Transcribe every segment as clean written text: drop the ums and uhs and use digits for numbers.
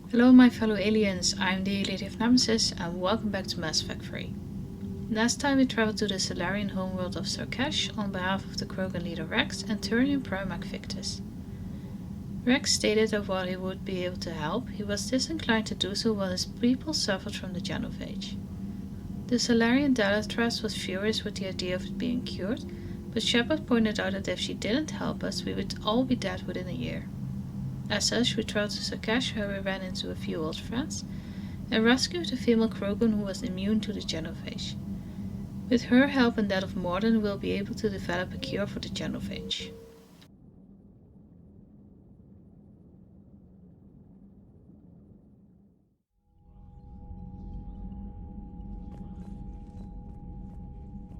Hello my fellow aliens, I'm the LadyofNemesis and welcome back to Mass Effect 3. Last time we traveled to the Solarian homeworld of Sarkesh on behalf of the Krogan leader Rex and Turian Primarch Victus. Rex stated that while he would be able to help, he was disinclined to do so while his people suffered from the genophage. The Solarian Dalatrass was furious with the idea of it being cured, but Shepard pointed out that if she didn't help us, we would all be dead within a year. As such, we traveled to Sarkesh where we ran into a few old friends and rescued a female Krogan who was immune to the genophage. With her help and that of Morden, we'll be able to develop a cure for the genophage.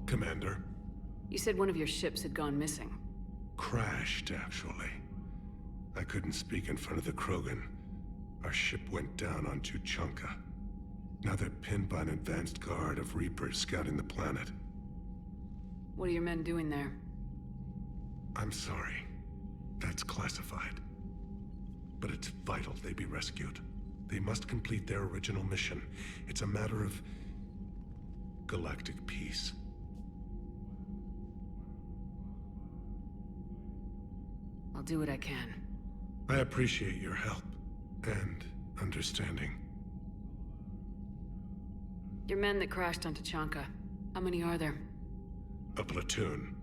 Commander. You said one of your ships had gone missing. Crashed, actually. I couldn't speak in front of the Krogan. Our ship went down on Tuchanka. Now they're pinned by an advanced guard of Reapers scouting the planet. What are your men doing there? I'm sorry. That's classified. But it's vital they be rescued. They must complete their original mission. It's a matter of galactic peace. I'll do what I can. I appreciate your help and understanding. Your men that crashed on Tachanka, how many are there? A platoon.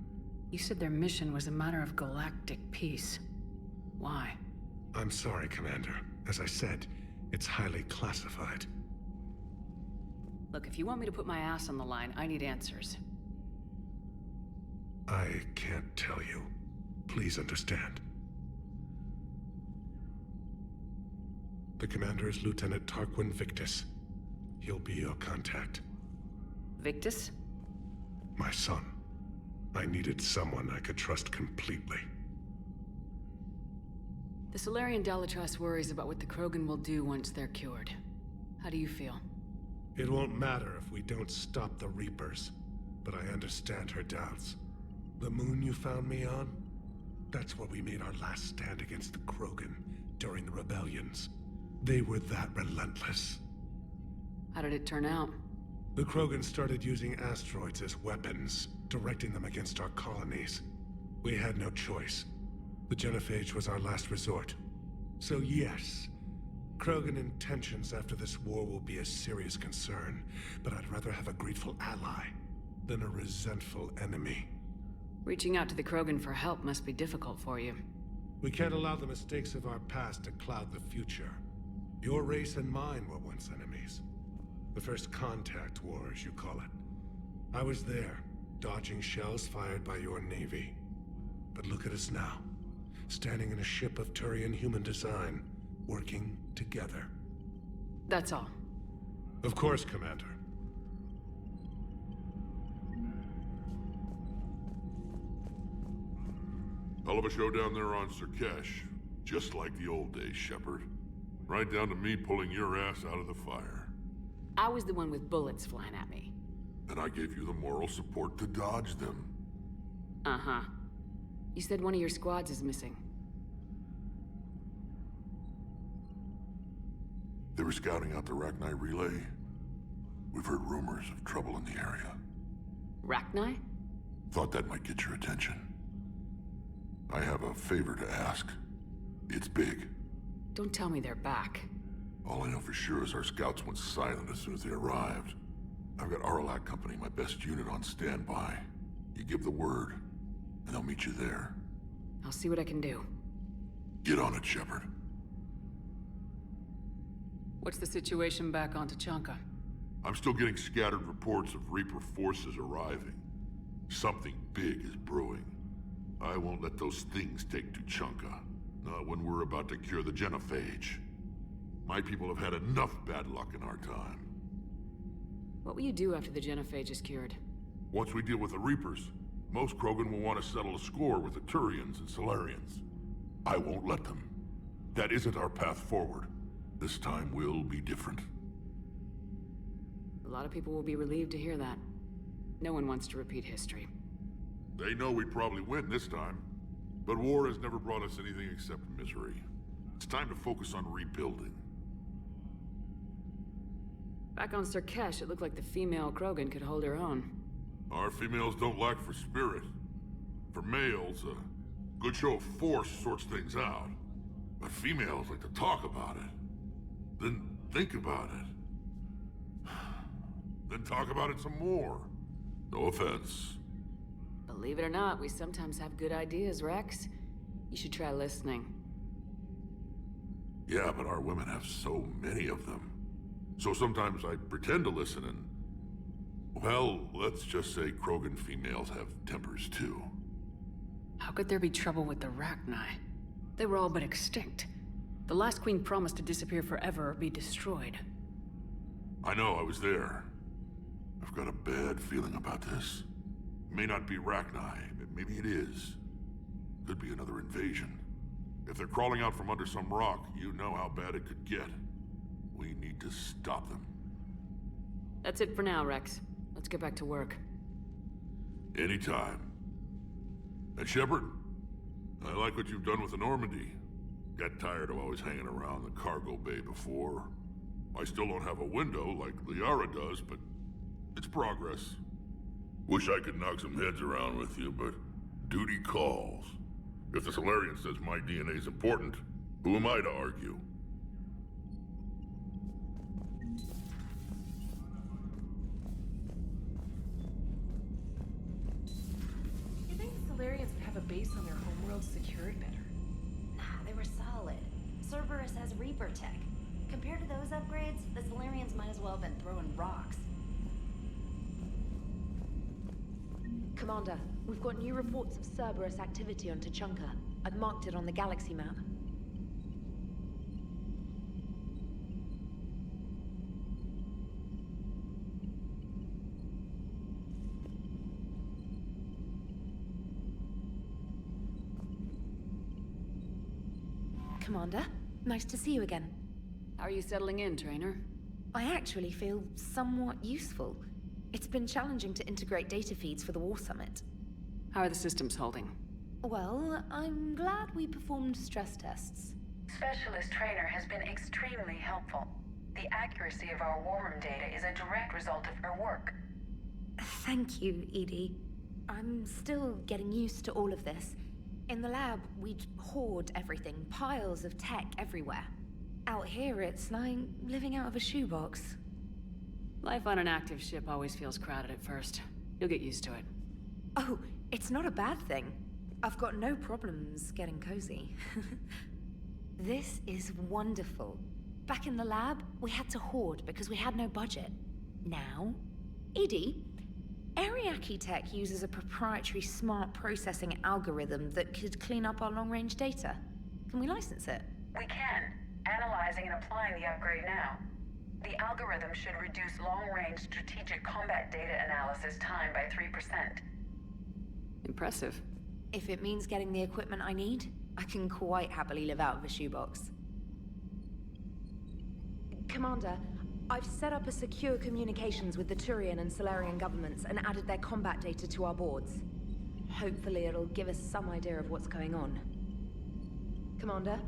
You said their mission was a matter of galactic peace. Why? I'm sorry, Commander. As I said, it's highly classified. Look, if you want me to put my ass on the line, I need answers. I can't tell you. Please understand. The commander is Lieutenant Tarquin Victus. He'll be your contact. Victus? My son. I needed someone I could trust completely. The Solarian Dalatrass worries about what the Krogan will do once they're cured. How do you feel? It won't matter if we don't stop the Reapers, but I understand her doubts. The moon you found me on? That's where we made our last stand against the Krogan during the rebellions. They were that relentless. How did it turn out? The Krogan started using asteroids as weapons, directing them against our colonies. We had no choice. The genophage was our last resort. So yes, Krogan intentions after this war will be a serious concern, but I'd rather have a grateful ally than a resentful enemy. Reaching out to the Krogan for help must be difficult for you. We can't allow the mistakes of our past to cloud the future. Your race and mine were once enemies. The first contact war, as you call it. I was there, dodging shells fired by your navy. But look at us now, standing in a ship of Turian human design, working together. That's all. Of course, Commander. Hell of a show down there on Sarkesh. Just like the old days, Shepard. Right down to me pulling your ass out of the fire. I was the one with bullets flying at me. And I gave you the moral support to dodge them. Uh-huh. You said one of your squads is missing. They were scouting out the Rachni relay. We've heard rumors of trouble in the area. Rachni? Thought that might get your attention. I have a favor to ask. It's big. Don't tell me they're back. All I know for sure is our scouts went silent as soon as they arrived. I've got Aralac Company, my best unit, on standby. You give the word, and I'll meet you there. I'll see what I can do. Get on it, Shepard. What's the situation back on Tachanka? I'm still getting scattered reports of Reaper forces arriving. Something big is brewing. I won't let those things take Tuchanka. Not when we're about to cure the genophage. My people have had enough bad luck in our time. What will you do after the genophage is cured? Once we deal with the Reapers, most Krogan will want to settle a score with the Turians and Solarians. I won't let them. That isn't our path forward. This time will be different. A lot of people will be relieved to hear that. No one wants to repeat history. They know we'd probably win this time. But war has never brought us anything except misery. It's time to focus on rebuilding. Back on Cerberus, it looked like the female Krogan could hold her own. Our females don't lack for spirit. For males, a good show of force sorts things out. But females like to talk about it. Then think about it. Then talk about it some more. No offense. Believe it or not, we sometimes have good ideas, Rex. You should try listening. Yeah, but our women have so many of them. So sometimes I pretend to listen and... Well, let's just say Krogan females have tempers too. How could there be trouble with the Rachni? They were all but extinct. The last queen promised to disappear forever or be destroyed. I know, I was there. I've got a bad feeling about this. It may not be Rachni, but maybe it is. Could be another invasion. If they're crawling out from under some rock, you know how bad it could get. We need to stop them. That's it for now, Rex. Let's get back to work. Anytime. And Shepard, I like what you've done with the Normandy. Got tired of always hanging around the cargo bay before. I still don't have a window like Liara does, but it's progress. Wish I could knock some heads around with you, but duty calls. If the Solarian says my DNA's important, who am I to argue? You think the Solarians would have a base on their homeworld secured better? Nah, they were solid. Cerberus has Reaper tech. Compared to those upgrades, the Solarians might as well have been throwing rocks. Commander, we've got new reports of Cerberus activity on Tuchanka. I've marked it on the galaxy map. Commander, nice to see you again. How are you settling in, Trainer? I actually feel somewhat useful. It's been challenging to integrate data feeds for the War Summit. How are the systems holding? Well, I'm glad we performed stress tests. Specialist Trainer has been extremely helpful. The accuracy of our war room data is a direct result of her work. Thank you, Edie. I'm still getting used to all of this. In the lab, we'd hoard everything, piles of tech everywhere. Out here, it's like living out of a shoebox. Life on an active ship always feels crowded at first. You'll get used to it. Oh, it's not a bad thing. I've got no problems getting cozy. This is wonderful. Back in the lab, we had to hoard because we had no budget. Now, Edie, Ariake Tech uses a proprietary smart processing algorithm that could clean up our long-range data. Can we license it? We can. Analyzing and applying the upgrade now. The algorithm should reduce long-range strategic combat data analysis time by 3%. Impressive. If it means getting the equipment I need, I can quite happily live out of a shoebox. Commander, I've set up a secure communications with the Turian and Solarian governments and added their combat data to our boards. Hopefully it'll give us some idea of what's going on. Commander?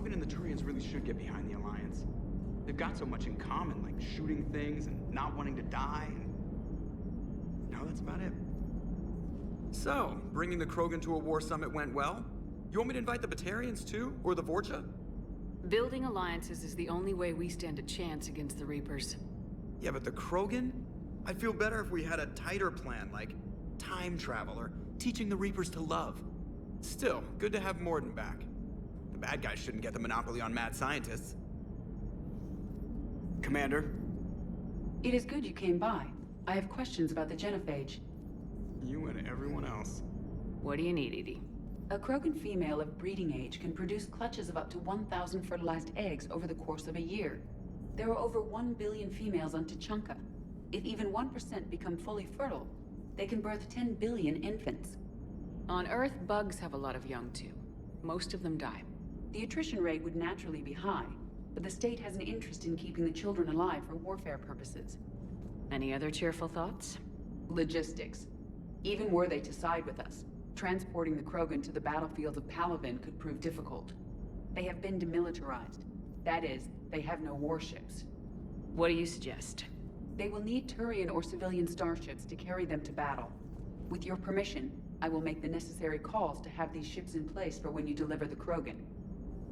Krogan and the Turians really should get behind the Alliance. They've got so much in common, like shooting things and not wanting to die, and... no, that's about it. So, bringing the Krogan to a war summit went well? You want me to invite the Batarians too? Or the Vorcha? Building alliances is the only way we stand a chance against the Reapers. Yeah, but the Krogan? I'd feel better if we had a tighter plan, like time travel or teaching the Reapers to love. Still, good to have Morden back. The bad guys shouldn't get the monopoly on mad scientists. Commander? It is good you came by. I have questions about the genophage. You and everyone else. What do you need, Edie? A Krogan female of breeding age can produce clutches of up to 1,000 fertilized eggs over the course of a year. There are over 1 billion females on Tuchanka. If even 1% become fully fertile, they can birth 10 billion infants. On Earth, bugs have a lot of young too. Most of them die. The attrition rate would naturally be high, but the state has an interest in keeping the children alive for warfare purposes. Any other cheerful thoughts? Logistics. Even were they to side with us, transporting the Krogan to the battlefields of Palaven could prove difficult. They have been demilitarized. That is, they have no warships. What do you suggest? They will need Turian or civilian starships to carry them to battle. With your permission, I will make the necessary calls to have these ships in place for when you deliver the Krogan.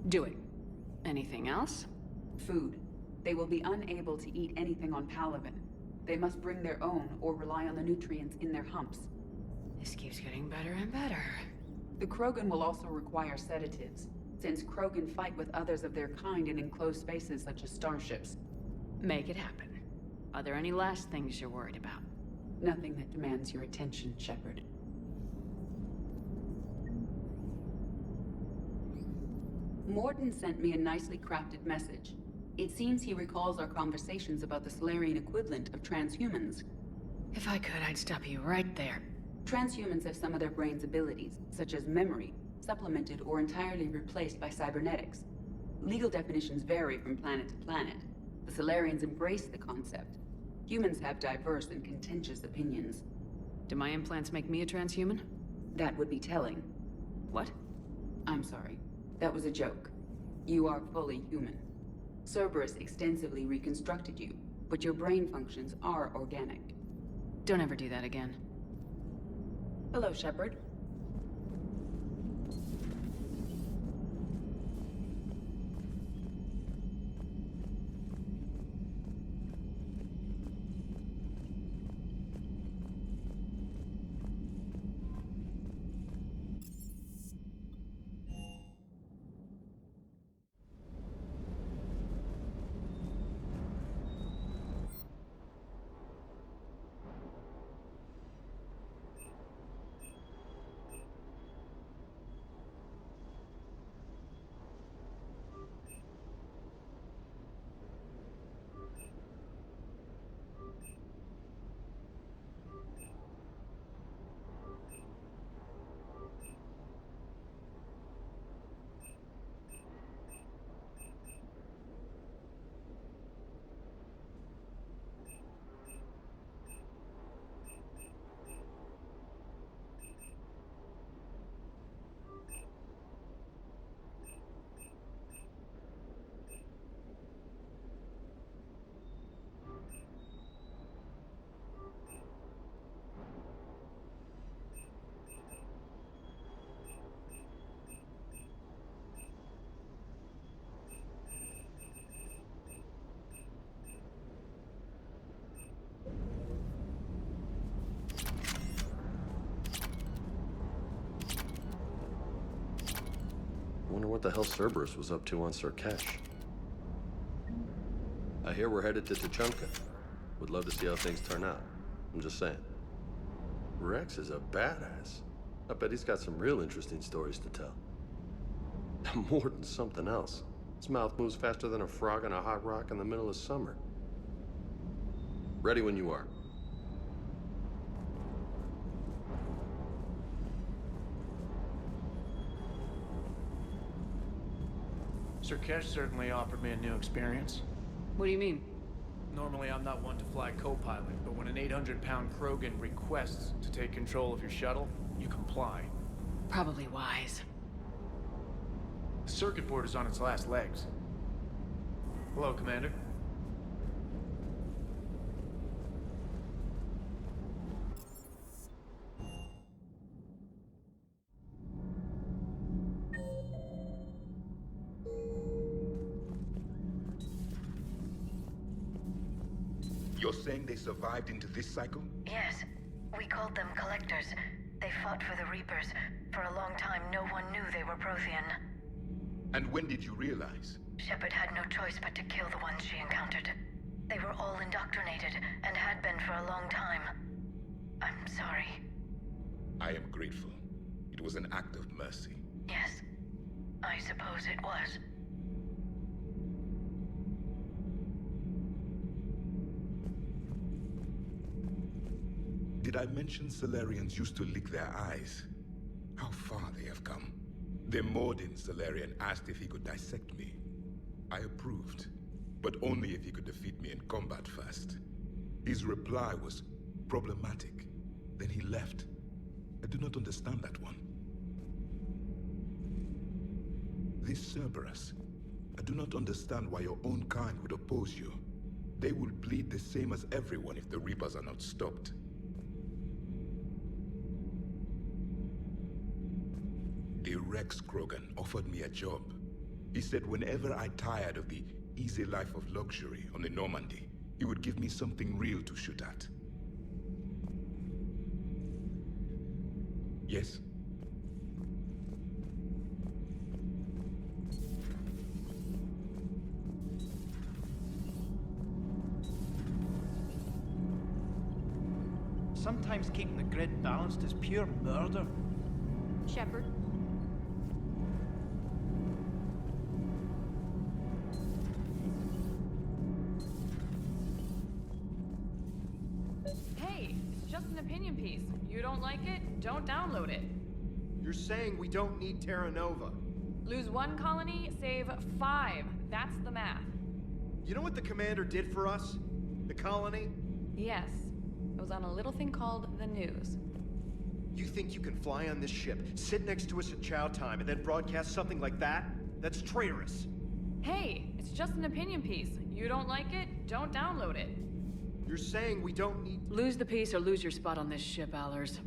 Do it. Anything else? Food. They will be unable to eat anything on Palaven. They must bring their own or rely on the nutrients in their humps. This keeps getting better and better. The Krogan will also require sedatives, since Krogan fight with others of their kind in enclosed spaces such as starships. Make it happen. Are there any last things you're worried about? Nothing that demands your attention, Shepard. Morden sent me a nicely crafted message. It seems he recalls our conversations about the Solarian equivalent of transhumans. If I could, I'd stop you right there. Transhumans have some of their brain's abilities, such as memory, supplemented or entirely replaced by cybernetics. Legal definitions vary from planet to planet. The Solarians embrace the concept. Humans have diverse and contentious opinions. Do my implants make me a transhuman? That would be telling. What? I'm sorry. That was a joke. You are fully human. Cerberus extensively reconstructed you, but your brain functions are organic. Don't ever do that again. Hello, Shepard. Wonder what the hell Cerberus was up to on Cerkesh. I hear we're headed to Tuchanka. Would love to see how things turn out. I'm just saying. Rex is a badass. I bet he's got some real interesting stories to tell. More than something else. His mouth moves faster than a frog on a hot rock in the middle of summer. Ready when you are. Cerkesh certainly offered me a new experience. What do you mean? Normally I'm not one to fly co-pilot, but when an 800-pound Krogan requests to take control of your shuttle, you comply. Probably wise. The circuit board is on its last legs. Hello, Commander. You're saying they survived into this cycle? Yes. We called them Collectors. They fought for the Reapers. For a long time, no one knew they were Prothean. And when did you realize? Shepard had no choice but to kill the ones she encountered. They were all indoctrinated, and had been for a long time. I'm sorry. I am grateful. It was an act of mercy. Yes. I suppose it was. Did I mention Salarians used to lick their eyes? How far they have come. The Mordin Salarian asked if he could dissect me. I approved, but only if he could defeat me in combat first. His reply was problematic. Then he left. I do not understand that one. This Cerberus. I do not understand why your own kind would oppose you. They will bleed the same as everyone if the Reapers are not stopped. The Rex Krogan offered me a job. He said whenever I tired of the easy life of luxury on the Normandy, he would give me something real to shoot at. Yes? Sometimes keeping the grid balanced is pure murder. Shepard? Hey, it's just an opinion piece. You don't like it? Don't download it. You're saying we don't need Terra Nova. Lose 1 colony, save 5. That's the math. You know what the commander did for us? The colony? Yes. It was on a little thing called the news. You think you can fly on this ship, sit next to us at chow time, and then broadcast something like that? That's traitorous. Hey, it's just an opinion piece. You don't like it? Don't download it. You're saying we don't need... Lose the piece or lose your spot on this ship, Allers.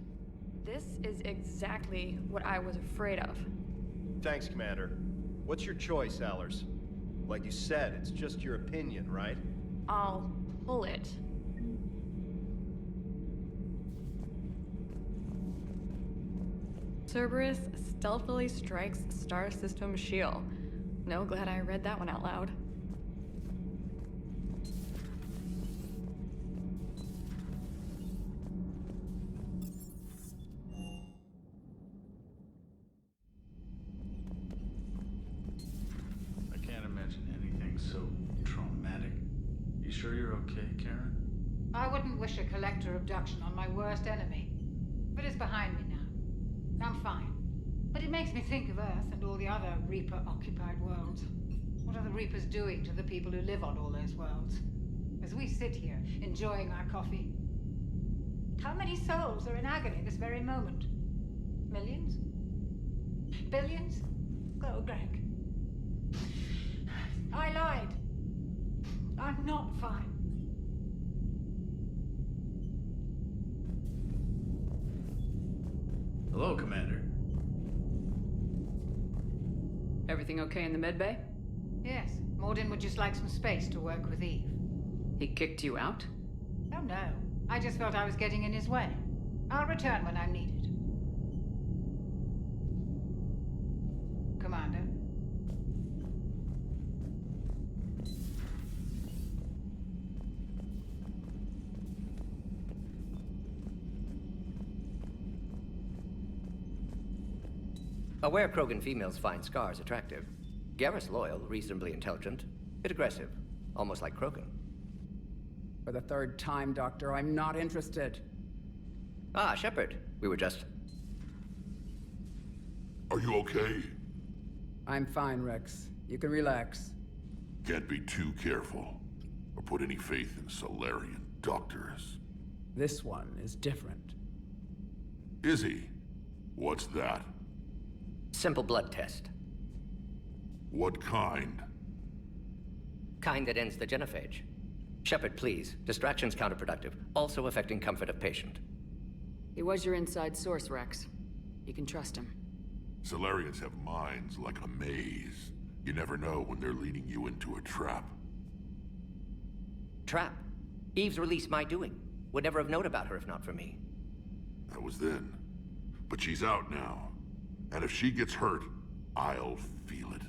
This is exactly what I was afraid of. Thanks, Commander. What's your choice, Allers? Like you said, it's just your opinion, right? I'll pull it. Cerberus stealthily strikes Star System shield. No, glad I read that one out loud. I can't imagine anything so traumatic. You sure you're okay, Karen? I wouldn't wish a collector abduction on my worst enemy. But it's behind me now. I'm fine. But it makes me think of Earth and all the other Reaper-occupied worlds. What are the Reapers doing to the people who live on all those worlds? As we sit here, enjoying our coffee. How many souls are in agony this very moment? Millions? Billions? Go, Greg. I lied. I'm not fine. Hello, Commander. Everything okay in the medbay? Yes. Mordin would just like some space to work with Eve. He kicked you out? Oh no. I just felt I was getting in his way. I'll return when I'm needed. Commander. Aware Krogan females find scars attractive. Garrus loyal, reasonably intelligent, bit aggressive, almost like Krogan. For the 3rd time, Doctor, I'm not interested. Ah, Shepard. We were just... Are you okay? I'm fine, Rex. You can relax. Can't be too careful, or put any faith in Solarian doctors. This one is different. Is he? What's that? Simple blood test. What kind? Kind that ends the genophage. Shepard, please. Distraction's counterproductive, also affecting comfort of patient. He was your inside source, Rex. You can trust him. Solarians have minds like a maze. You never know when they're leading you into a trap. Trap? Eve's release my doing. Would never have known about her if not for me. That was then. But she's out now. And if she gets hurt, I'll feel it.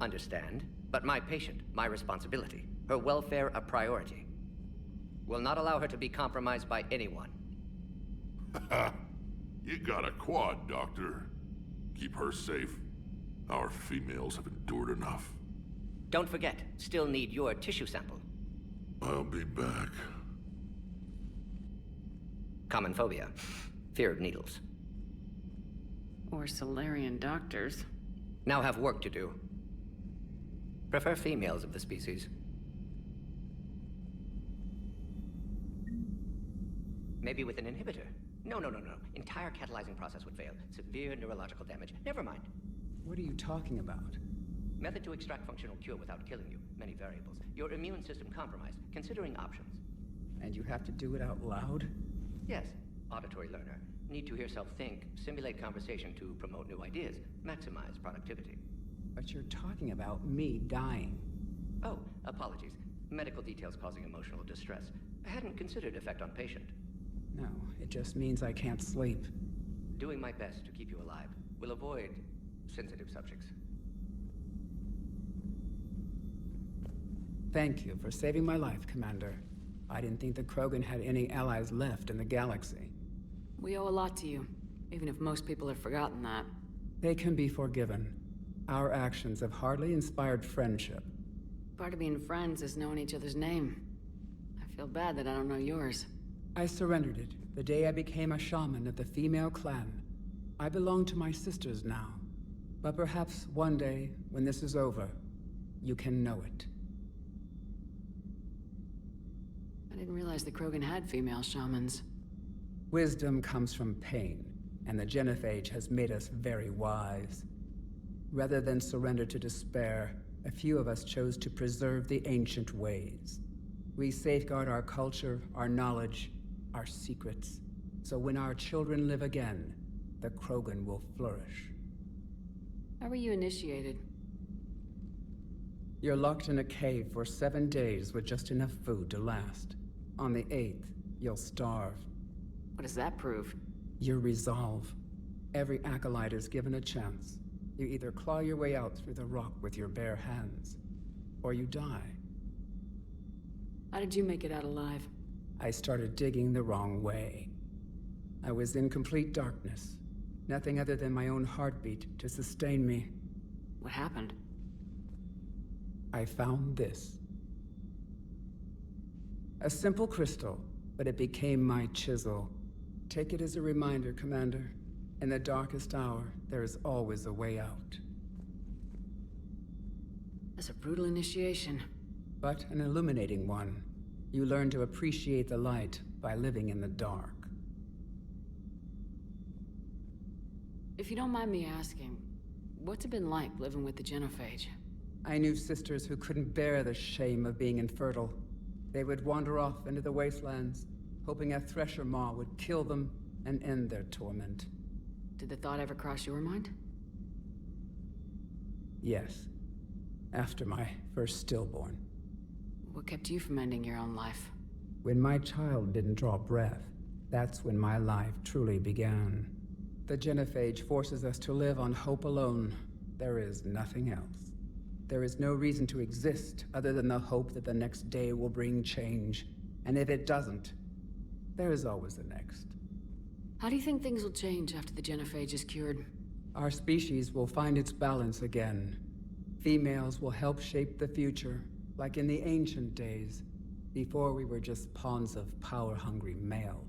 Understand. But my patient, my responsibility. Her welfare a priority. Will not allow her to be compromised by anyone. You got a quad, Doctor. Keep her safe. Our females have endured enough. Don't forget, still need your tissue sample. I'll be back. Common phobia. Fear of needles. Or Solarian doctors. Now have work to do. Prefer females of the species. Maybe with an inhibitor. No. Entire catalyzing process would fail. Severe neurological damage. Never mind. What are you talking about? Method to extract functional cure without killing you. Many variables. Your immune system compromised. Considering options. And you have to do it out loud? Yes. Auditory learner. Need to hear self-think, simulate conversation to promote new ideas, maximize productivity. But you're talking about me dying. Oh, apologies. Medical details causing emotional distress. I hadn't considered effect on patient. No, it just means I can't sleep. Doing my best to keep you alive. Will avoid sensitive subjects. Thank you for saving my life, Commander. I didn't think the Krogan had any allies left in the galaxy. We owe a lot to you, even if most people have forgotten that. They can be forgiven. Our actions have hardly inspired friendship. Part of being friends is knowing each other's name. I feel bad that I don't know yours. I surrendered it the day I became a shaman of the female clan. I belong to my sisters now. But perhaps one day, when this is over, you can know it. I didn't realize the Krogan had female shamans. Wisdom comes from pain, and the genophage has made us very wise. Rather than surrender to despair, a few of us chose to preserve the ancient ways. We safeguard our culture, our knowledge, our secrets, so when our children live again, the Krogan will flourish. How were you initiated? You're locked in a cave for 7 days with just enough food to last. On the 8th, you'll starve. What does that prove? Your resolve. Every acolyte is given a chance. You either claw your way out through the rock with your bare hands, or you die. How did you make it out alive? I started digging the wrong way. I was in complete darkness. Nothing other than my own heartbeat to sustain me. What happened? I found this. A simple crystal, but it became my chisel. Take it as a reminder, Commander. In the darkest hour, there is always a way out. That's a brutal initiation. But an illuminating one. You learn to appreciate the light by living in the dark. If you don't mind me asking, what's it been like living with the genophage? I knew sisters who couldn't bear the shame of being infertile. They would wander off into the wastelands, hoping a thresher maw would kill them and end their torment. Did the thought ever cross your mind? Yes. After my first stillborn. What kept you from ending your own life? When my child didn't draw breath, that's when my life truly began. The genophage forces us to live on hope alone. There is nothing else. There is no reason to exist other than the hope that the next day will bring change. And if it doesn't, there is always the next. How do you think things will change after the genophage is cured? Our species will find its balance again. Females will help shape the future, like in the ancient days, before we were just pawns of power-hungry males.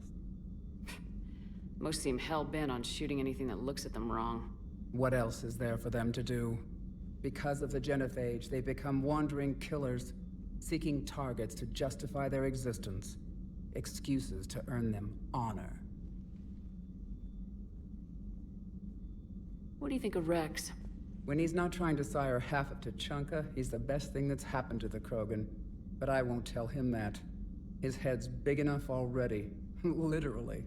Most seem hell-bent on shooting anything that looks at them wrong. What else is there for them to do? Because of the genophage, they become wandering killers, seeking targets to justify their existence, excuses to earn them honor. What do you think of Rex? When he's not trying to sire half of Tuchanka, he's the best thing that's happened to the Krogan. But I won't tell him that. His head's big enough already. Literally.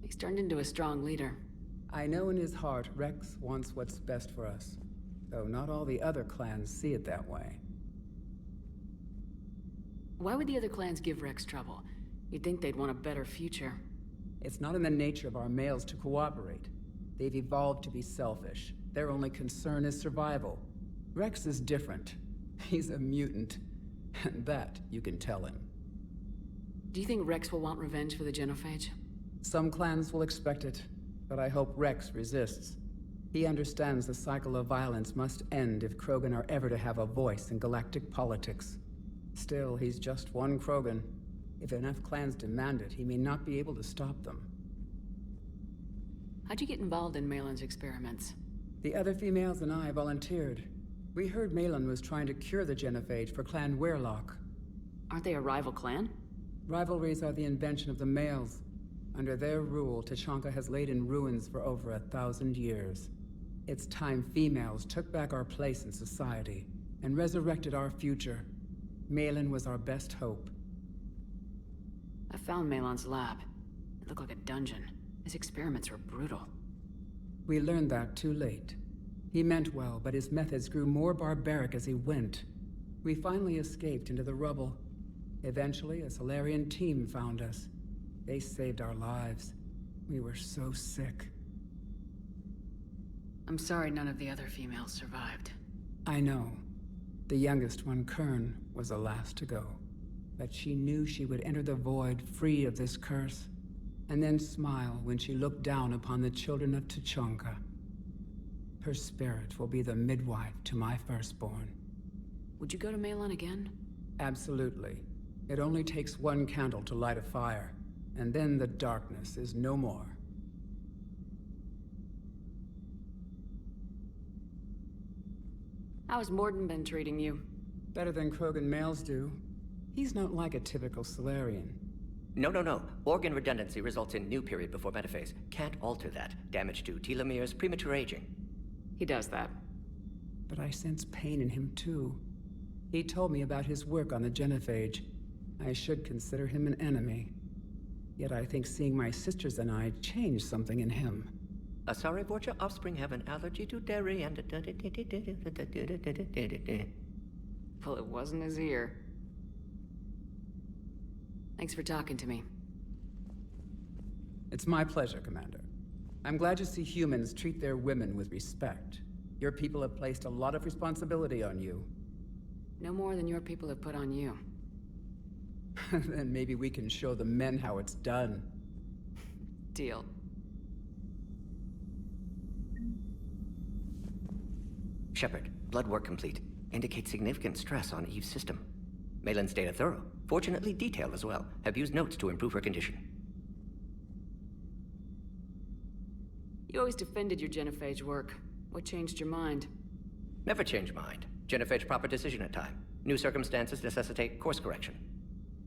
He's turned into a strong leader. I know in his heart Rex wants what's best for us. Though not all the other clans see it that way. Why would the other clans give Rex trouble? You'd think they'd want a better future. It's not in the nature of our males to cooperate. They've evolved to be selfish. Their only concern is survival. Rex is different. He's a mutant. And that you can tell him. Do you think Rex will want revenge for the genophage? Some clans will expect it, but I hope Rex resists. He understands the cycle of violence must end if Krogan are ever to have a voice in galactic politics. Still, he's just one Krogan. If enough clans demand it, he may not be able to stop them. How'd you get involved in Malin's experiments? The other females and I volunteered. We heard Malin was trying to cure the genophage for Clan Weirlock. Aren't they a rival clan? Rivalries are the invention of the males. Under their rule, Tuchanka has laid in ruins for over 1,000 years. It's time females took back our place in society and resurrected our future. Malin was our best hope. I found Malin's lab. It looked like a dungeon. His experiments were brutal. We learned that too late. He meant well, but his methods grew more barbaric as he went. We finally escaped into the rubble. Eventually, a Solarian team found us. They saved our lives. We were so sick. I'm sorry none of the other females survived. I know. The youngest one, Kern, was the last to go. But she knew she would enter the void free of this curse, and then smile when she looked down upon the children of Tuchanka. Her spirit will be the midwife to my firstborn. Would you go to Malin again? Absolutely. It only takes one candle to light a fire, and then the darkness is no more. How's Morden been treating you? Better than Krogan males do. He's not like a typical Solarian. No. Organ redundancy results in new period before metaphase. Can't alter that. Damage to telomeres, premature aging. He does that. But I sense pain in him too. He told me about his work on the genophage. I should consider him an enemy. Yet I think seeing my sisters and I changed something in him. Sorry, Vorcha offspring have an allergy to dairy and... Well, it wasn't his ear. Thanks for talking to me. It's my pleasure, Commander. I'm glad to see humans treat their women with respect. Your people have placed a lot of responsibility on you. No more than your people have put on you. Then maybe we can show the men how it's done. Deal. Shepard, blood work complete. Indicates significant stress on Eve's system. Malin's data thorough. Fortunately detailed as well. Have used notes to improve her condition. You always defended your genophage work. What changed your mind? Never change mind. Genophage proper decision at time. New circumstances necessitate course correction.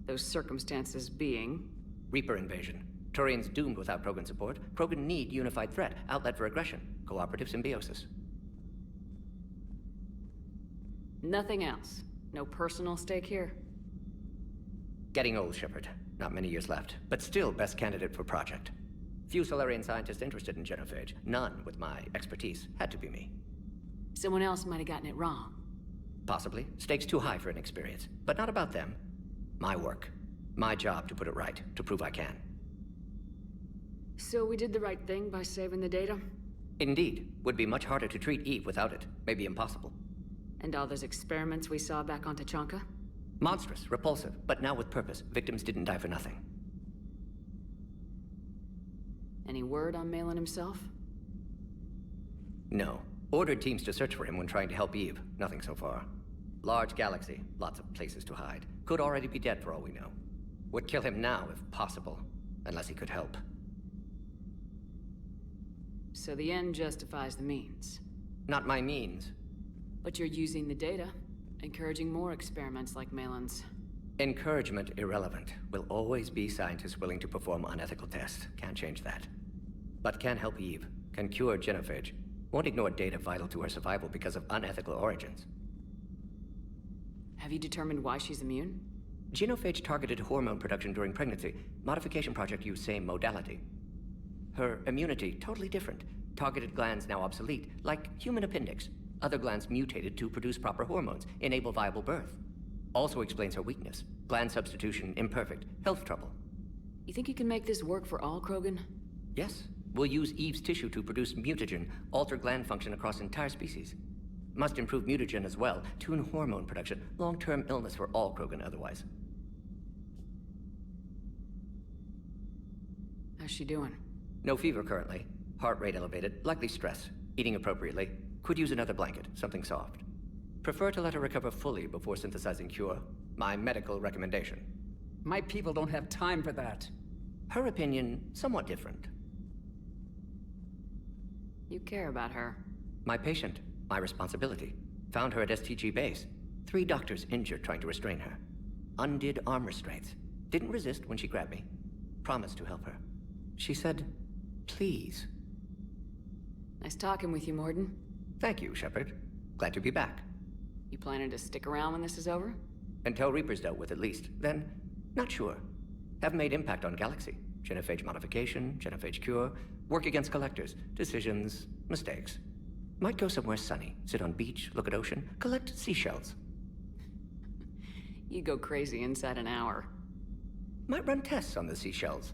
Those circumstances being? Reaper invasion. Turians doomed without Krogan support. Krogan need unified threat. Outlet for aggression. Cooperative symbiosis. Nothing else. No personal stake here. Getting old, Shepard. Not many years left. But still best candidate for project. Few Solarian scientists interested in genophage. None with my expertise. Had to be me. Someone else might have gotten it wrong. Possibly. Stakes too high for inexperience. But not about them. My work. My job to put it right. To prove I can. So we did the right thing by saving the data? Indeed. Would be much harder to treat Eve without it. Maybe impossible. And all those experiments we saw back on Tuchanka? Monstrous, repulsive, but now with purpose. Victims didn't die for nothing. Any word on Malin himself? No. Ordered teams to search for him when trying to help Eve. Nothing so far. Large galaxy. Lots of places to hide. Could already be dead for all we know. Would kill him now if possible. Unless he could help. So the end justifies the means. Not my means. But you're using the data. Encouraging more experiments like Malin's. Encouragement irrelevant. Will always be scientists willing to perform unethical tests. Can't change that. But can help Eve. Can cure genophage. Won't ignore data vital to her survival because of unethical origins. Have you determined why she's immune? Genophage targeted hormone production during pregnancy. Modification project used same modality. Her immunity, totally different. Targeted glands now obsolete, like human appendix. Other glands mutated to produce proper hormones, enable viable birth. Also explains her weakness. Gland substitution imperfect. Health trouble. You think you can make this work for all Krogan? Yes. We'll use Eve's tissue to produce mutagen, alter gland function across entire species. Must improve mutagen as well, tune hormone production. Long-term illness for all Krogan otherwise. How's she doing? No fever currently. Heart rate elevated, likely stress. Eating appropriately. Could use another blanket, something soft. Prefer to let her recover fully before synthesizing cure. My medical recommendation. My people don't have time for that. Her opinion, somewhat different. You care about her. My patient, my responsibility. Found her at STG base. 3 doctors injured trying to restrain her. Undid arm restraints. Didn't resist when she grabbed me. Promised to help her. She said, please. Nice talking with you, Morden. Thank you, Shepard. Glad to be back. You planning to stick around when this is over? Until Reaper's dealt with, at least. Then, not sure. Have made impact on Galaxy. Genophage modification, genophage cure, work against collectors, decisions, mistakes. Might go somewhere sunny, sit on beach, look at ocean, collect seashells. You go crazy inside an hour. Might run tests on the seashells.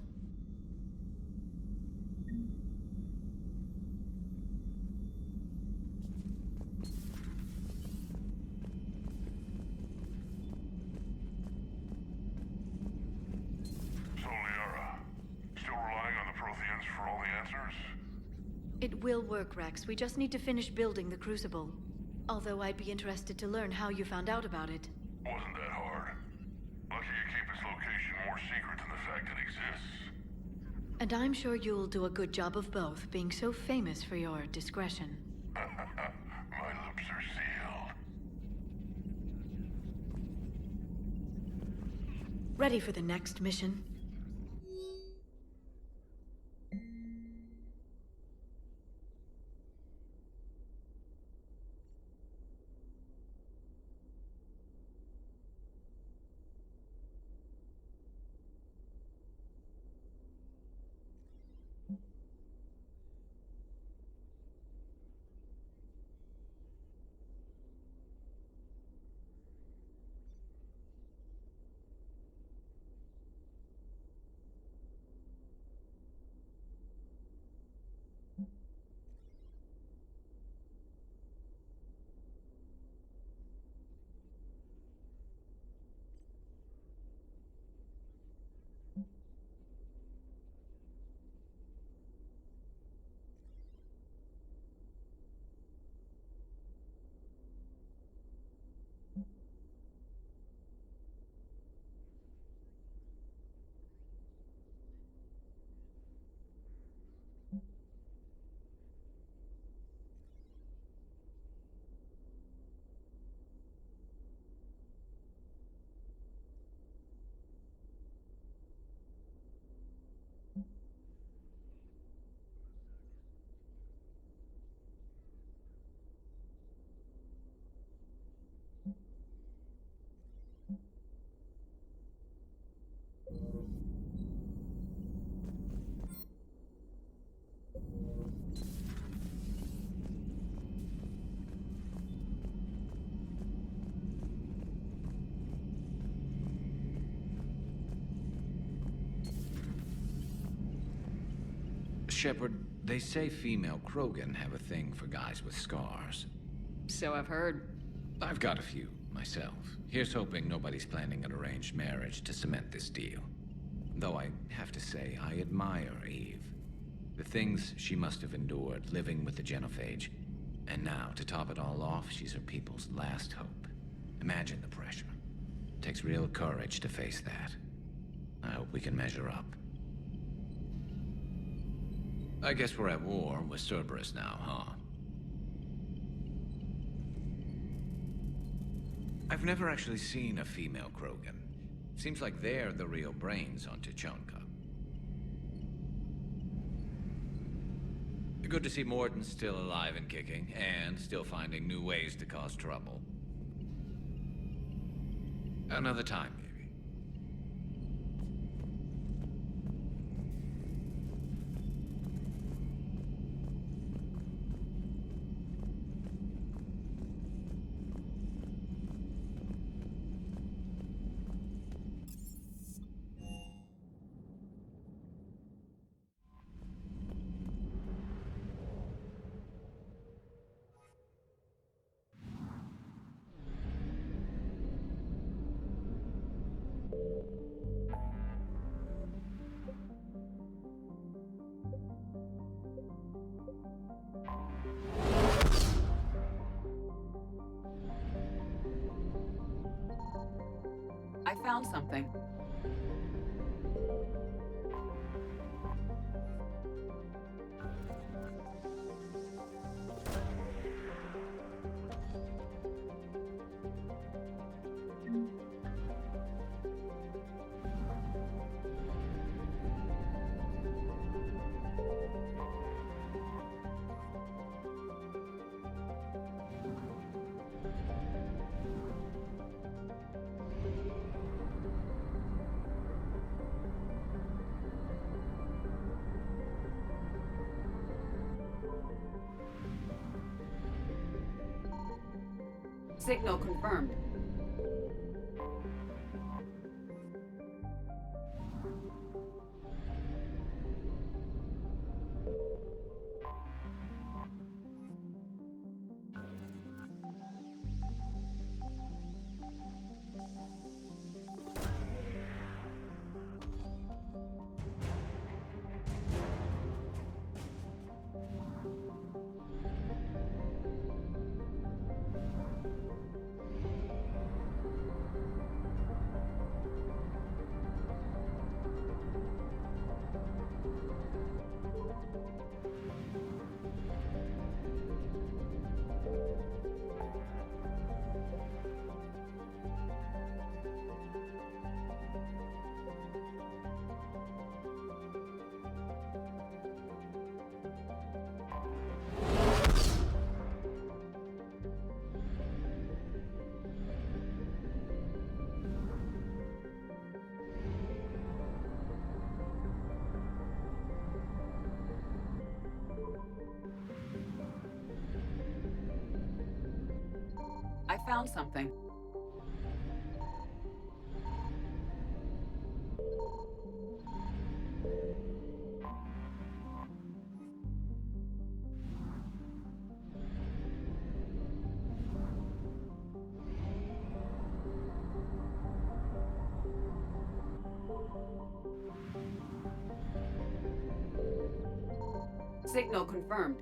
It will work, Rex. We just need to finish building the Crucible. Although I'd be interested to learn how you found out about it. Wasn't that hard. Lucky you keep its location more secret than the fact it exists. And I'm sure you'll do a good job of both, being so famous for your discretion. My lips are sealed. Ready for the next mission? Shepard, they say female Krogan have a thing for guys with scars. So I've heard. I've got a few, myself. Here's hoping nobody's planning an arranged marriage to cement this deal. Though I have to say, I admire Eve. The things she must have endured living with the Genophage. And now, to top it all off, she's her people's last hope. Imagine the pressure. Takes real courage to face that. I hope we can measure up. I guess we're at war with Cerberus now, huh? I've never actually seen a female Krogan. Seems like they're the real brains on Tuchanka. Good to see Morton's still alive and kicking, and still finding new ways to cause trouble. Another time, maybe. I found something. Signal confirmed. I found something. Signal confirmed.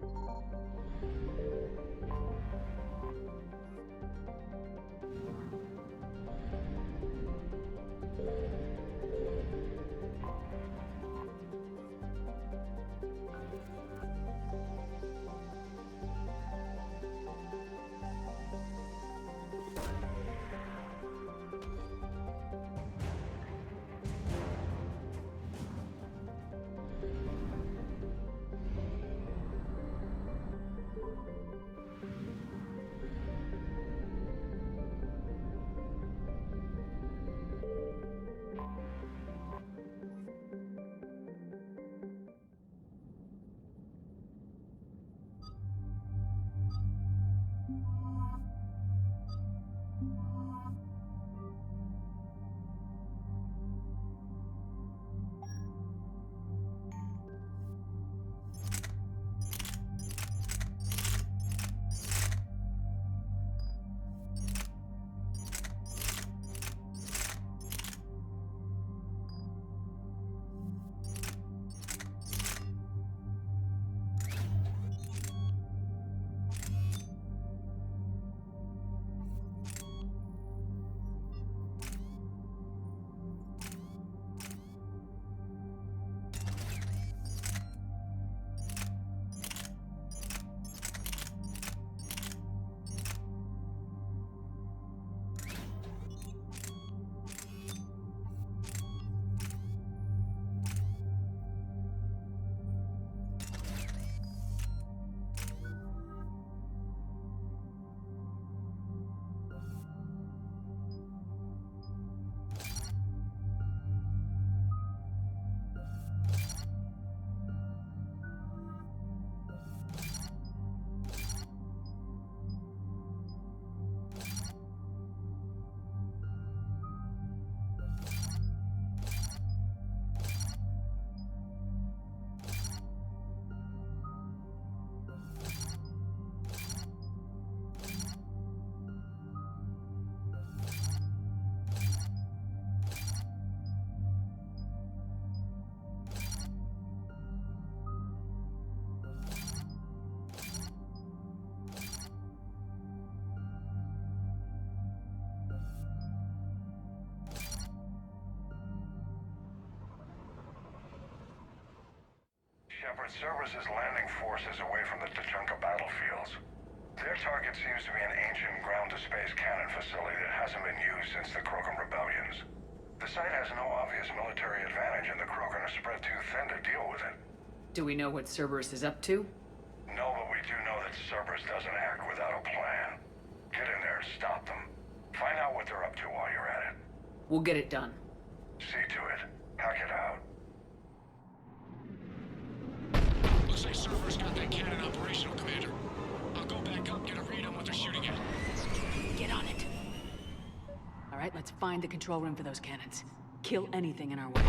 Shepard, Cerberus' landing forces away from the Tuchanka battlefields. Their target seems to be an ancient ground-to-space cannon facility that hasn't been used since the Krogan rebellions. The site has no obvious military advantage, and the Krogan are spread too thin to deal with it. Do we know what Cerberus is up to? No, but we do know that Cerberus doesn't act without a plan. Get in there and stop them. Find out what they're up to while you're at it. We'll get it done. See to it. Hack it out. Looks like Cerberus got that cannon operational, Commander. I'll go back up, get a read on what they're shooting at. Get on it. All right, let's find the control room for those cannons. Kill anything in our way.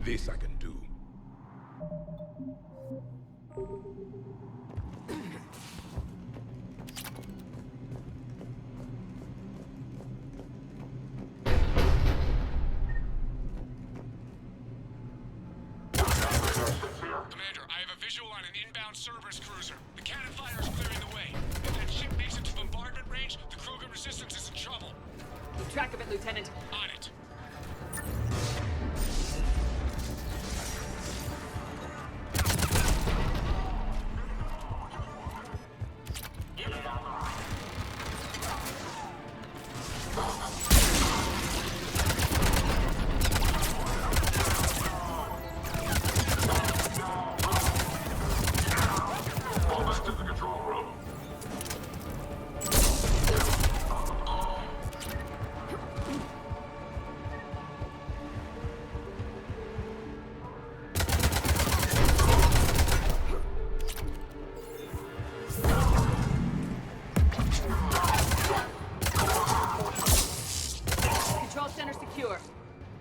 This I can do. Commander, I have a visual on an inbound Cerberus cruiser. The cannon fire is clearing the way. If that ship makes it to bombardment range, the Krogan resistance is in trouble. Keep track of it, Lieutenant. On it.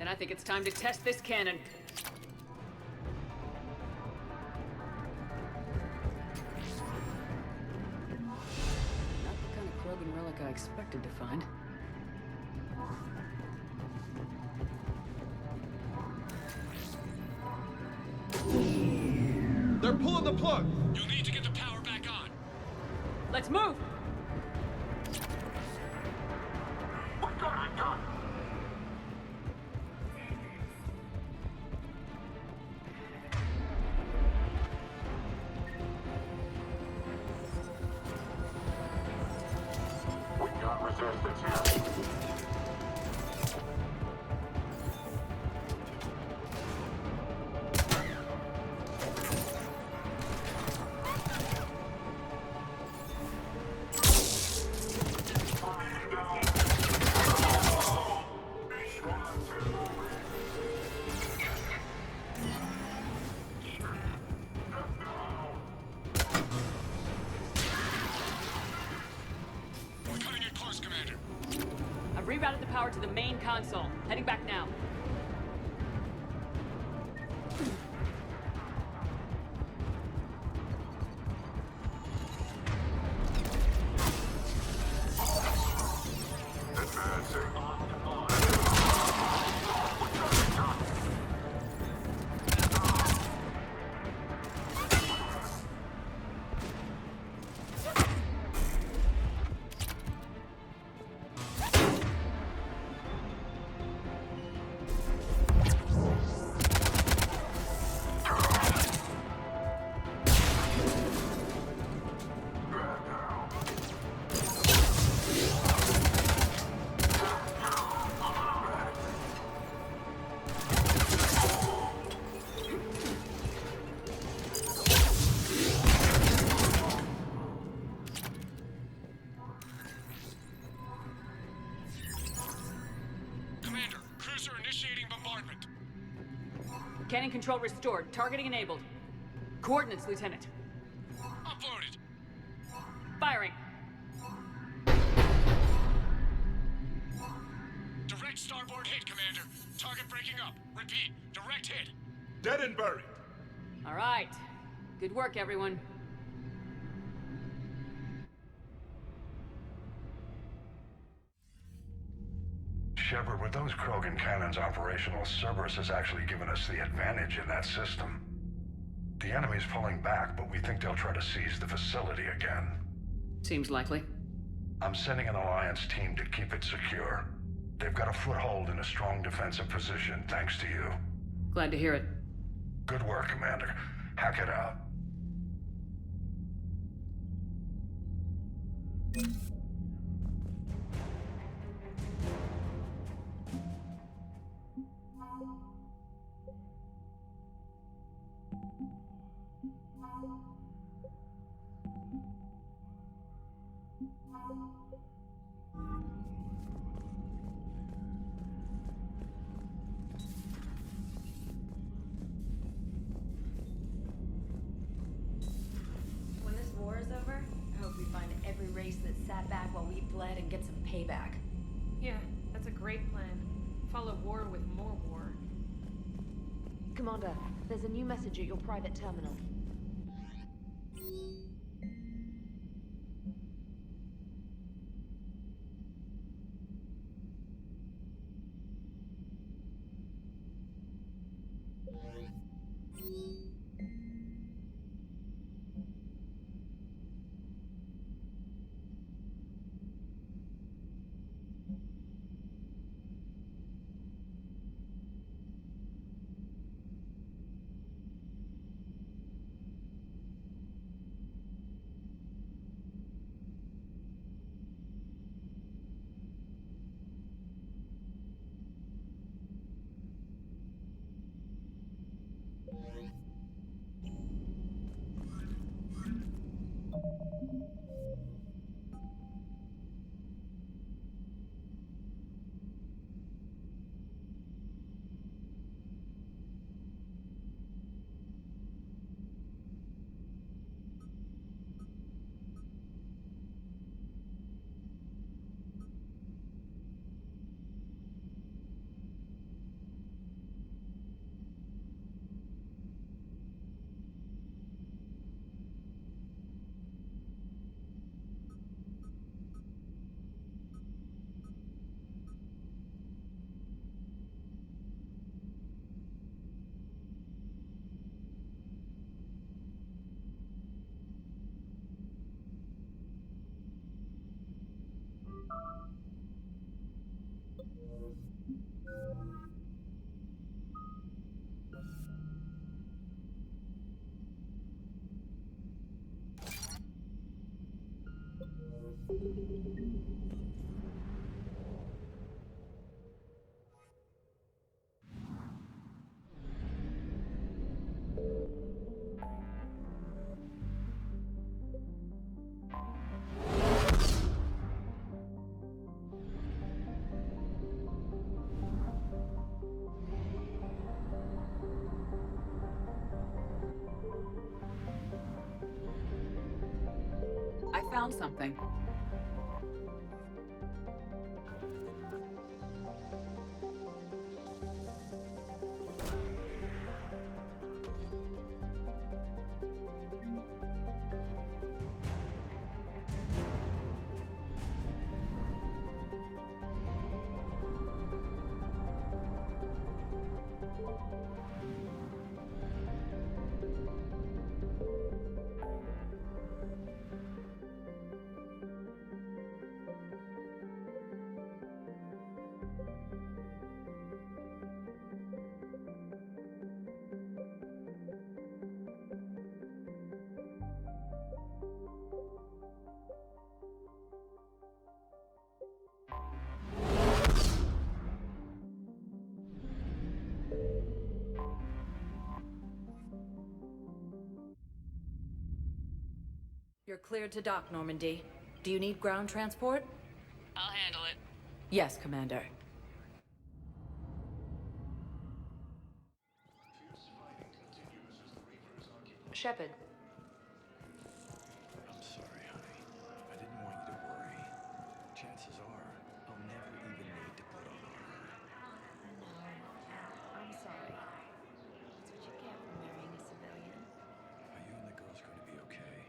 I think it's time to test this cannon. Not the kind of Krogan relic I expected to find. They're pulling the plug! You'll need to get the power back on. Let's move! We got it done! We got resistance here. Rerouted the power to the main console. Heading back now. Cannon control restored. Targeting enabled. Coordinates, Lieutenant. Uploaded. Firing. Direct starboard hit, Commander. Target breaking up. Repeat. Direct hit. Dead and buried. All right. Good work, everyone. Shepard, with those Krogan cannons operational, Cerberus has actually given us the advantage in that system. The enemy's pulling back, but we think they'll try to seize the facility again. Seems likely. I'm sending an Alliance team to keep it secure. They've got a foothold in a strong defensive position, thanks to you. Glad to hear it. Good work, Commander. Hack it out. When this war is over, I hope we find every race that sat back while we bled and get some payback. Yeah, that's a great plan. Follow war with more war. Commander, there's a new message at your private terminal. I found something. You're cleared to dock, Normandy. Do you need ground transport? I'll handle it. Yes, Commander. Shepard. I'm sorry, honey. I didn't want you to worry. Chances are, I'll never even need to put on armor. I'm sorry. That's what you get for marrying a civilian. Are you and the girls going to be okay?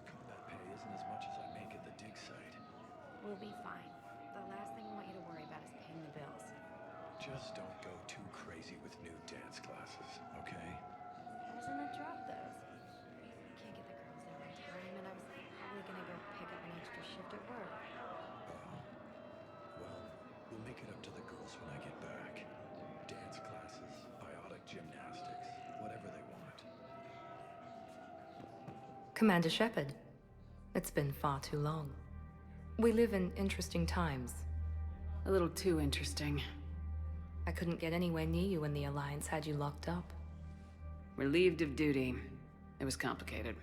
Combat pay isn't as much as I make at the dig site. We'll be fine. The last thing I want you to worry about is paying the bills. Just don't go too crazy with new dance classes, okay? I was in the drop those. Can't get the girls there on time, and I was probably gonna go pick up an extra shift at work. Well, we'll make it up to the girls when I get back. Dance classes, biotic gymnastics, whatever they want. Commander Shepard. It's been far too long. We live in interesting times. A little too interesting. I couldn't get anywhere near you when the Alliance had you locked up. Relieved of duty. It was complicated.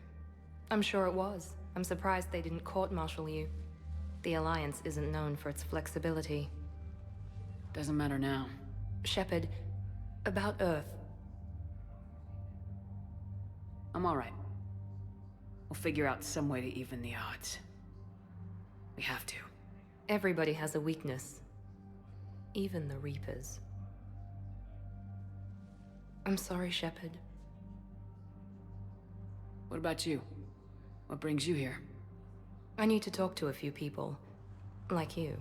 I'm sure it was. I'm surprised they didn't court-martial you. The Alliance isn't known for its flexibility. Doesn't matter now. Shepard, about Earth. I'm alright. We'll figure out some way to even the odds. We have to. Everybody has a weakness. Even the Reapers. I'm sorry, Shepard. What about you? What brings you here? I need to talk to a few people. Like you.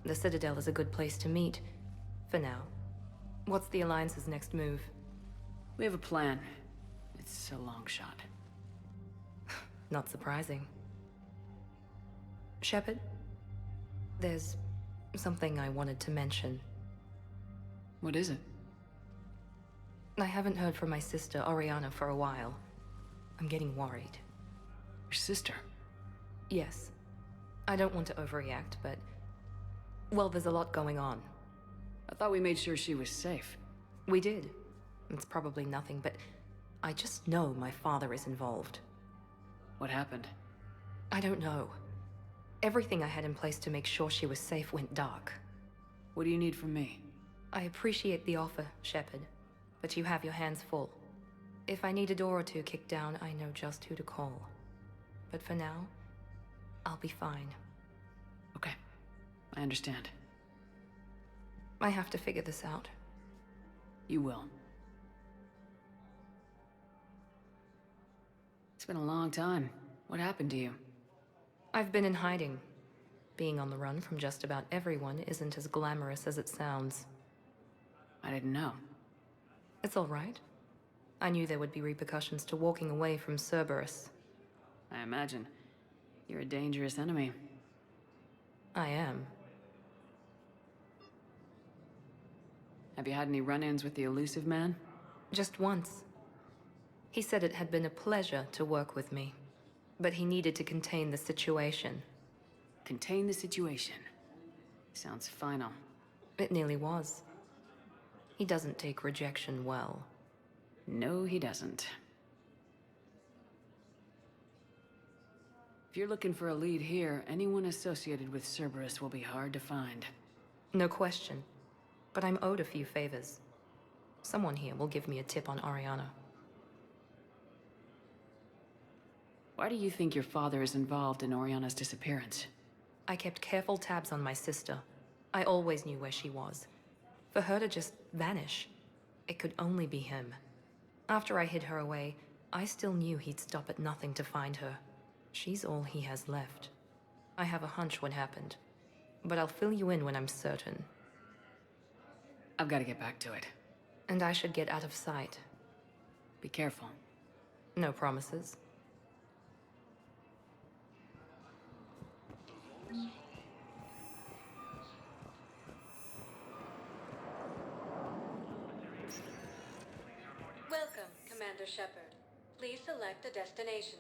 The Citadel is a good place to meet. For now. What's the Alliance's next move? We have a plan. It's a long shot. Not surprising. Shepard? There's something I wanted to mention. What is it? I haven't heard from my sister, Oriana, for a while. I'm getting worried. Your sister? Yes. I don't want to overreact, but... well, there's a lot going on. I thought we made sure she was safe. We did. It's probably nothing, but... I just know my father is involved. What happened? I don't know. Everything I had in place to make sure she was safe went dark. What do you need from me? I appreciate the offer, Shepard, but you have your hands full. If I need a door or two kicked down, I know just who to call. But for now, I'll be fine. Okay, I understand. I have to figure this out. You will. It's been a long time. What happened to you? I've been in hiding. Being on the run from just about everyone isn't as glamorous as it sounds. I didn't know. It's all right. I knew there would be repercussions to walking away from Cerberus. I imagine. You're a dangerous enemy. I am. Have you had any run-ins with the elusive man? Just once. He said it had been a pleasure to work with me. But he needed to contain the situation. Contain the situation. Sounds final. It nearly was. He doesn't take rejection well. No, he doesn't. If you're looking for a lead here, anyone associated with Cerberus will be hard to find. No question. But I'm owed a few favors. Someone here will give me a tip on Oriana. Why do you think your father is involved in Oriana's disappearance? I kept careful tabs on my sister. I always knew where she was. For her to just vanish, it could only be him. After I hid her away, I still knew he'd stop at nothing to find her. She's all he has left. I have a hunch what happened, but I'll fill you in when I'm certain. I've got to get back to it. And I should get out of sight. Be careful. No promises. Welcome, Commander Shepard. Please select a destination.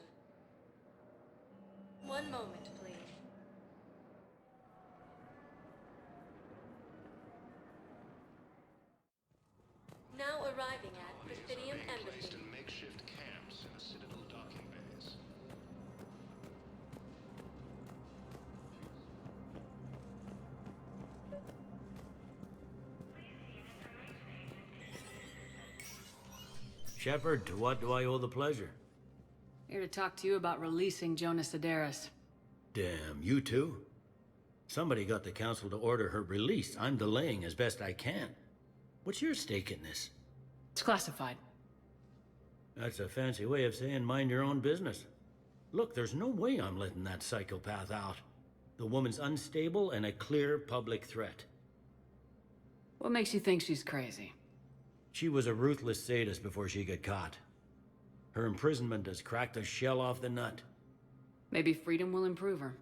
One moment, please. Now arriving at Presidium Embassy. Makeshift camps in the Citadel docking bays. Shepard, to what do I owe the pleasure? Here to talk to you about releasing Jonas Cerberus. Damn, you too? Somebody got the council to order her release. I'm delaying as best I can. What's your stake in this? It's classified. That's a fancy way of saying mind your own business. Look, there's no way I'm letting that psychopath out. The woman's unstable and a clear public threat. What makes you think she's crazy? She was a ruthless sadist before she got caught. Her imprisonment has cracked the shell off the nut. Maybe freedom will improve her.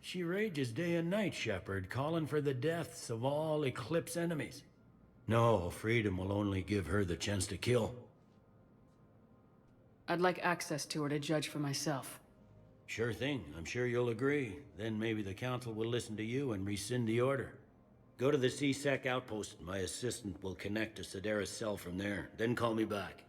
She rages day and night, Shepard, calling for the deaths of all Eclipse enemies. No, freedom will only give her the chance to kill. I'd like access to her to judge for myself. Sure thing. I'm sure you'll agree. Then maybe the Council will listen to you and rescind the order. Go to the C-Sec outpost. My assistant will connect to Cerberus' cell from there. Then call me back.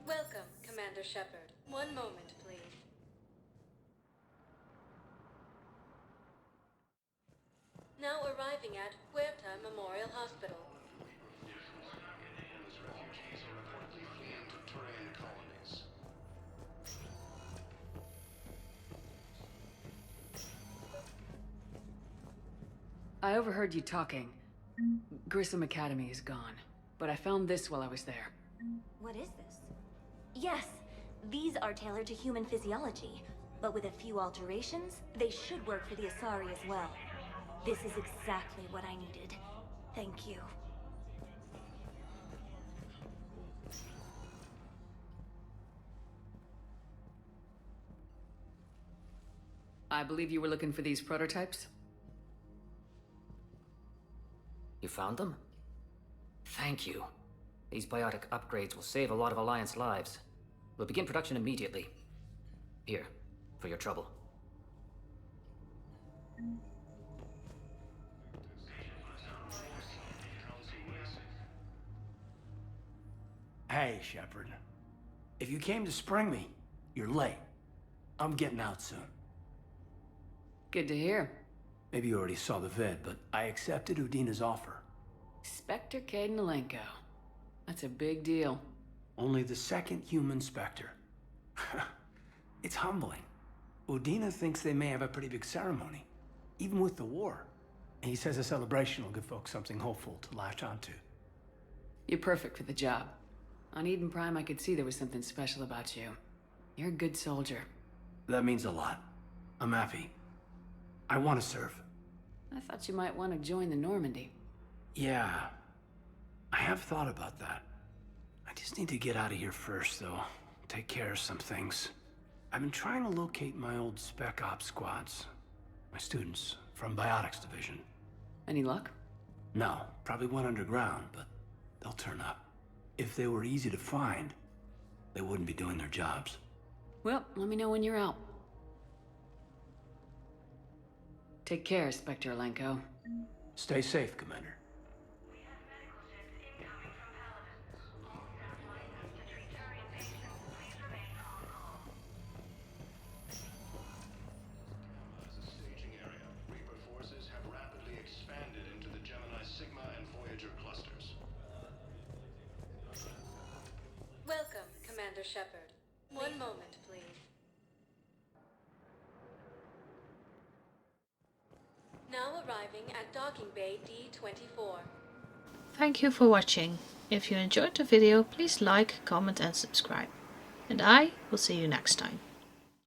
Welcome, Commander Shepard. One moment, please. Now arriving at Huerta Memorial Hospital. I overheard you talking. Grissom Academy is gone, but I found this while I was there. What is this? Yes, these are tailored to human physiology, but with a few alterations, they should work for the Asari as well. This is exactly what I needed. Thank you. I believe you were looking for these prototypes? You found them? Thank you. These biotic upgrades will save a lot of Alliance lives. We'll begin production immediately. Here, for your trouble. Hey, Shepard. If you came to spring me, you're late. I'm getting out soon. Good to hear. Maybe you already saw the vid, but I accepted Udina's offer. Spectre Cadenalenko. That's a big deal. Only the second human Spectre. It's humbling. Udina thinks they may have a pretty big ceremony, even with the war. And he says a celebration will give folks something hopeful to latch onto. You're perfect for the job. On Eden Prime, I could see there was something special about you. You're a good soldier. That means a lot. I'm happy. I want to serve. I thought you might want to join the Normandy. Yeah, I have thought about that. I just need to get out of here first, though. Take care of some things. I've been trying to locate my old Spec Ops squads. My students from Biotics Division. Any luck? No, probably went underground, but they'll turn up. If they were easy to find, they wouldn't be doing their jobs. Well, let me know when you're out. Take care, Spectre Alenko. Stay safe, Commander. Welcome, Commander Shepard. One moment, please. Now arriving at Docking Bay D-24. Thank you for watching. If you enjoyed the video, please like, comment and subscribe. And I will see you next time.